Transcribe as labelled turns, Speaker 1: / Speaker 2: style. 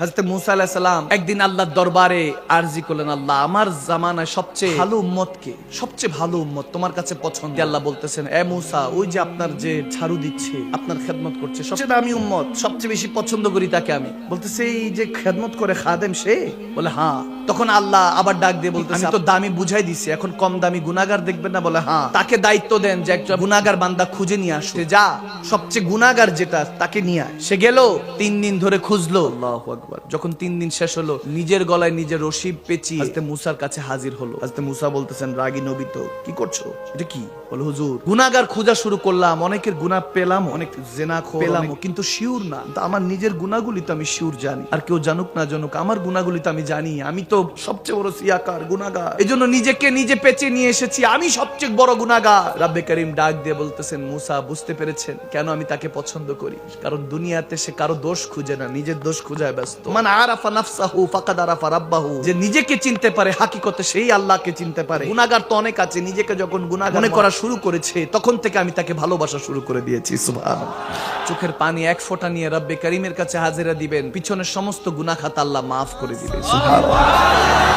Speaker 1: হযরত মুসা আলাইহিস সালাম একদিন আল্লাহর দরবারে আরজি করলেন, আল্লাহ আমার জামানায় সবচেয়ে ভালো উম্মত কে? সবচেয়ে ভালো উম্মত তোমার কাছে পছন্দ। আল্লাহ বলতেছেন, এ মুসা, ওই যে আপনার যে ঝাড়ু দিচ্ছে, আপনার খেদমত করছে, সবচেয়ে দামি উম্মত, সবচেয়ে বেশি পছন্দ করি তাকে আমি। বলতেছে এই যে খেদমত করে খাদেম সে? বলে হ্যাঁ। তখন আল্লাহ আবার ডাক দিয়ে বলতেছে, আমি তো দামি বুঝাই দিছি, এখন কম দামি গুনাহগার দেখবেন না? বলে হ্যাঁ। তাকে দায়িত্ব দেন যে একজন গুনাহগার বান্দা খুঁজে নিয়ে আসতে, যা সবচেয়ে গুনাহগার যেটা তাকে নিয়ে আয়। সে গেল, 3 দিন ধরে খুঁজলো। আল্লাহু আকবার। যখন 3 দিন শেষ হলো, নিজের গলায় নিজের রশি পেঁচিয়ে হযরত মুসার কাছে হাজির হলো। হযরত মুসা বলতেছেন, রাগী নবী তো, কি করছো? এটা কি? বলে হুজুর, গুনাহগার খোঁজা শুরু করলাম, অনেকের গুনাহ পেলাম, অনেক জিনাখোর পেলাম, কিন্তু শিওর না। আমার নিজের গুনাহগুলি তো আমি শিওর জানি, আর কেউ জানুক না জানুক আমার গুনাহগুলি তো আমি জানি। আমি তো সবচেয়ে বড় সিয়াকার, গুনাহগার। এজন্য নিজেকে নিজে পেঁচিয়ে নিয়ে এসেছি, আমি সবচেয়ে বড় গুনাহগার। রব্বে করিম ডাক দিয়ে বলতেছেন, মুসা বুঝতে পেরেছেন কেন আমি তাকে পছন্দ করি? কারণ দুনিয়াতে সে কারো দোষ খুঁজে না, নিজের দোষ খুঁজায় ব্যস্ত। মান আরাফা নাফসাহু ফাকাদ আরাফা রাব্বাহু। যে নিজেকে চিনতে পারে, হাকিকতে সেই আল্লাহকে চিনতে পারে। গুনাহগার তো অনেক আছে, নিজেকে যখন গুনাহগার মনে করা শুরু করেছে, তখন থেকে আমি তাকে ভালোবাসা শুরু করে দিয়েছি। সুবহানাল্লাহ। চোখের পানি এক ফোঁটা নিয়ে রব্বে করিমের কাছে হাজিরা দিবেন, পিছনের সমস্ত গুনাহ খাতা আল্লাহ মাফ করে দিবেন। সুবহানাল্লাহ।